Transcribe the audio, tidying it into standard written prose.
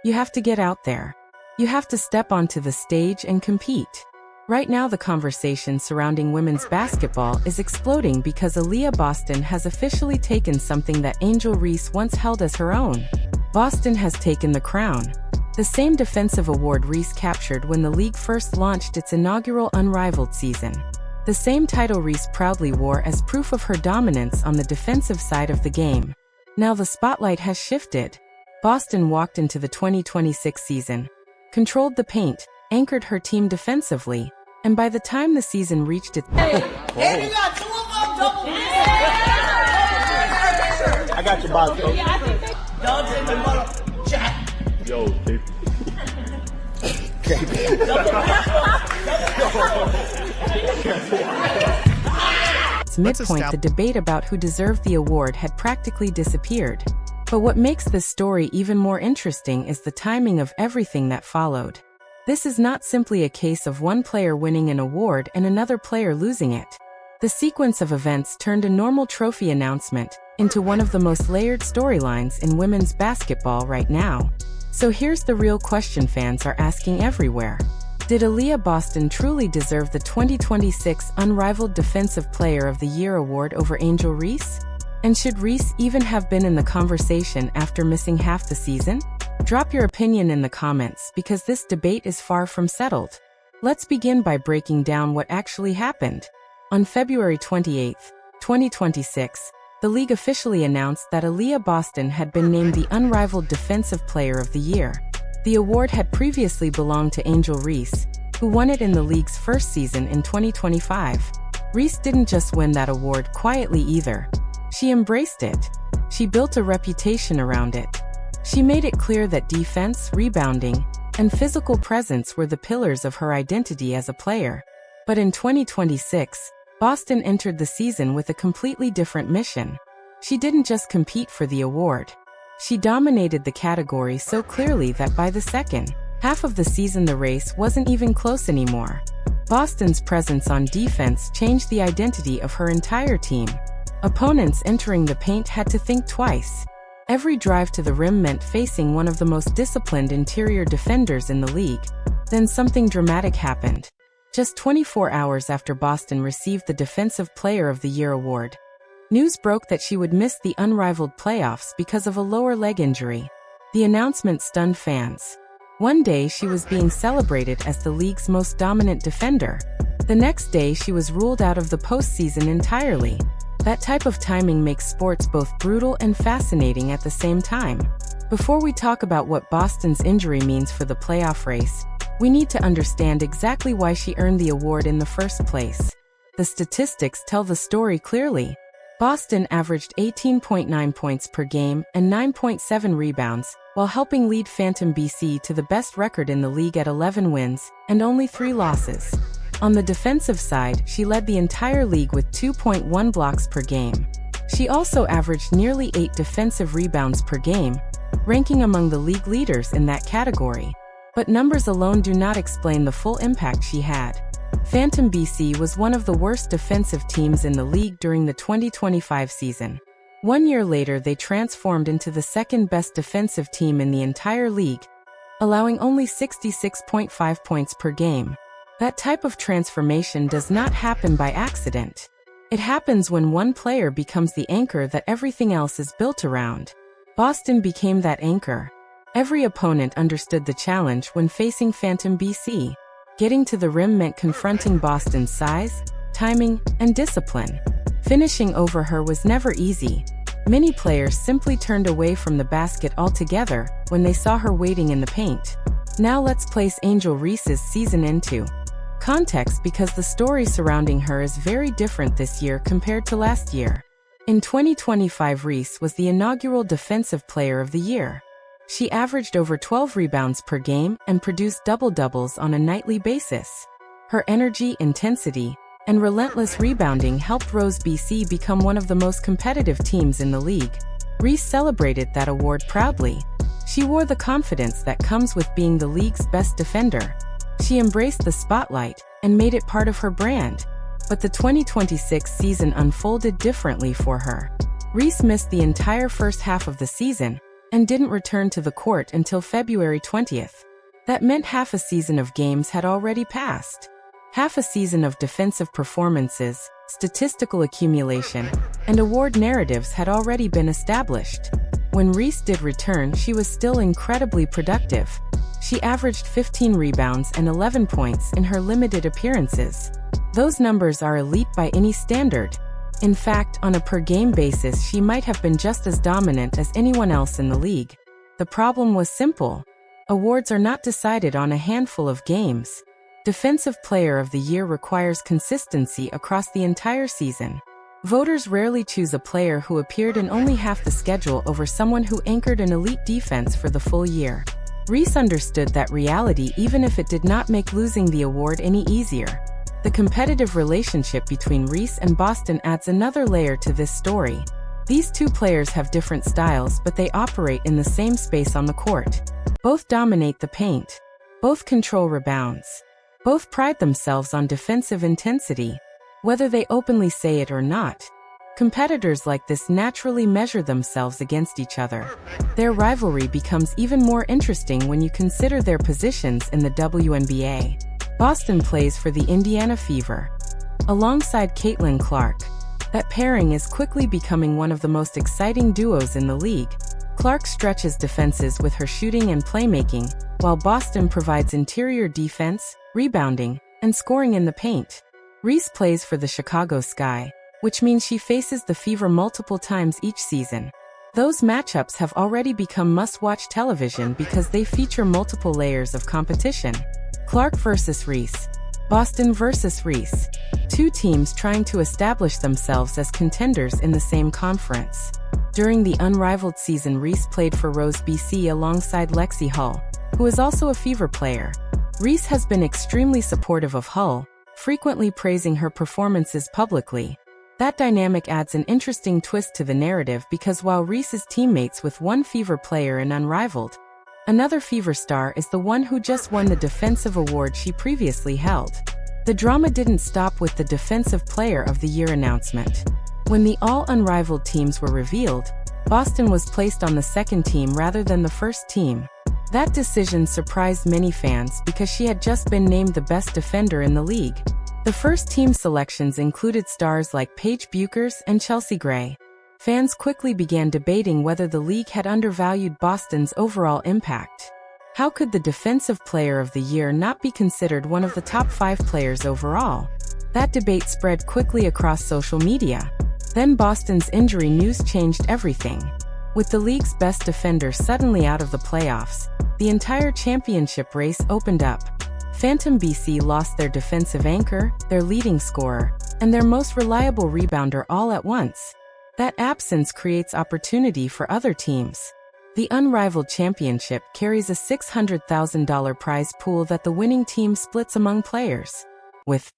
You have to get out there. You have to step onto the stage and compete. Right now the conversation surrounding women's basketball is exploding because Aaliyah Boston has officially taken something that Angel Reese once held as her own. Boston has taken the crown. The same defensive award Reese captured when the league first launched its inaugural unrivaled season. The same title Reese proudly wore as proof of her dominance on the defensive side of the game. Now the spotlight has shifted. Boston walked into the 2026 season, controlled the paint, anchored her team defensively, and by the time the season reached its and you got two of them double. I got your box, coach. Yeah, I think they Dubs in the mother Jack. Yo, Dave. Its midpoint, the debate about who deserved the award had practically disappeared. But what makes this story even more interesting is the timing of everything that followed. This is not simply a case of one player winning an award and another player losing it. The sequence of events turned a normal trophy announcement into one of the most layered storylines in women's basketball right now. So here's the real question fans are asking everywhere. Did Aaliyah Boston truly deserve the 2026 Unrivaled Defensive Player of the Year award over Angel Reese? And should Reese even have been in the conversation after missing half the season? Drop your opinion in the comments because this debate is far from settled. Let's begin by breaking down what actually happened. On February 28, 2026, the league officially announced that Aaliyah Boston had been named the Unrivaled Defensive Player of the Year. The award had previously belonged to Angel Reese, who won it in the league's first season in 2025. Reese didn't just win that award quietly either. She embraced it. She built a reputation around it. She made it clear that defense, rebounding, and physical presence were the pillars of her identity as a player. But in 2026, Boston entered the season with a completely different mission. She didn't just compete for the award. She dominated the category so clearly that by the second half of the season the race wasn't even close anymore. Boston's presence on defense changed the identity of her entire team. Opponents entering the paint had to think twice. Every drive to the rim meant facing one of the most disciplined interior defenders in the league. Then something dramatic happened. Just 24 hours after Boston received the Defensive Player of the Year award, news broke that she would miss the unrivaled playoffs because of a lower leg injury. The announcement stunned fans. One day she was being celebrated as the league's most dominant defender. The next day she was ruled out of the postseason entirely. That type of timing makes sports both brutal and fascinating at the same time. Before we talk about what Boston's injury means for the playoff race, we need to understand exactly why she earned the award in the first place. The statistics tell the story clearly. Boston averaged 18.9 points per game and 9.7 rebounds, while helping lead Phantom BC to the best record in the league at 11 wins and only 3 losses. On the defensive side, she led the entire league with 2.1 blocks per game. She also averaged nearly 8 defensive rebounds per game, ranking among the league leaders in that category. But numbers alone do not explain the full impact she had. Phantom BC was one of the worst defensive teams in the league during the 2025 season. 1 year later, they transformed into the second-best defensive team in the entire league, allowing only 66.5 points per game. That type of transformation does not happen by accident. It happens when one player becomes the anchor that everything else is built around. Boston became that anchor. Every opponent understood the challenge when facing Phantom BC. Getting to the rim meant confronting Boston's size, timing, and discipline. Finishing over her was never easy. Many players simply turned away from the basket altogether when they saw her waiting in the paint. Now let's place Angel Reese's season into context because the story surrounding her is very different this year compared to last year. In 2025, Reese was the inaugural Defensive Player of the Year. She averaged over 12 rebounds per game and produced double-doubles on a nightly basis. Her energy, intensity, and relentless rebounding helped Rose BC become one of the most competitive teams in the league. Reese celebrated that award proudly. She wore the confidence that comes with being the league's best defender. She embraced the spotlight and made it part of her brand. But the 2026 season unfolded differently for her. Reese missed the entire first half of the season, and didn't return to the court until February 20th. That meant half a season of games had already passed. Half a season of defensive performances, statistical accumulation, and award narratives had already been established. When Reese did return, she was still incredibly productive. She averaged 15 rebounds and 11 points in her limited appearances. Those numbers are elite by any standard. In fact, on a per-game basis, she might have been just as dominant as anyone else in the league. The problem was simple. Awards are not decided on a handful of games. Defensive Player of the Year requires consistency across the entire season. Voters rarely choose a player who appeared in only half the schedule over someone who anchored an elite defense for the full year. Reese understood that reality even if it did not make losing the award any easier. The competitive relationship between Reese and Boston adds another layer to this story. These two players have different styles, but they operate in the same space on the court. Both dominate the paint. Both control rebounds. Both pride themselves on defensive intensity. Whether they openly say it or not, competitors like this naturally measure themselves against each other. Their rivalry becomes even more interesting when you consider their positions in the WNBA. Boston plays for the Indiana Fever. Alongside Caitlin Clark, that pairing is quickly becoming one of the most exciting duos in the league. Clark stretches defenses with her shooting and playmaking, while Boston provides interior defense, rebounding, and scoring in the paint. Reese plays for the Chicago Sky, which means she faces the Fever multiple times each season. Those matchups have already become must-watch television because they feature multiple layers of competition. Clark versus Reese. Boston versus Reese. Two teams trying to establish themselves as contenders in the same conference. During the unrivaled season, Reese played for Rose BC alongside Lexi Hull, who is also a Fever player. Reese has been extremely supportive of Hull, frequently praising her performances publicly. That dynamic adds an interesting twist to the narrative because while Reese is teammates with one Fever player in Unrivaled, another Fever star is the one who just won the defensive award she previously held. The drama didn't stop with the Defensive Player of the Year announcement. When the all-Unrivaled teams were revealed, Boston was placed on the second team rather than the first team. That decision surprised many fans because she had just been named the best defender in the league. The first team selections included stars like Paige Bueckers and Chelsea Gray. Fans quickly began debating whether the league had undervalued Boston's overall impact. How could the Defensive Player of the Year not be considered one of the top 5 players overall? That debate spread quickly across social media. Then Boston's injury news changed everything. With the league's best defender suddenly out of the playoffs, the entire championship race opened up. Phantom BC lost their defensive anchor, their leading scorer, and their most reliable rebounder all at once. That absence creates opportunity for other teams. The Unrivaled Championship carries a $600,000 prize pool that the winning team splits among players. With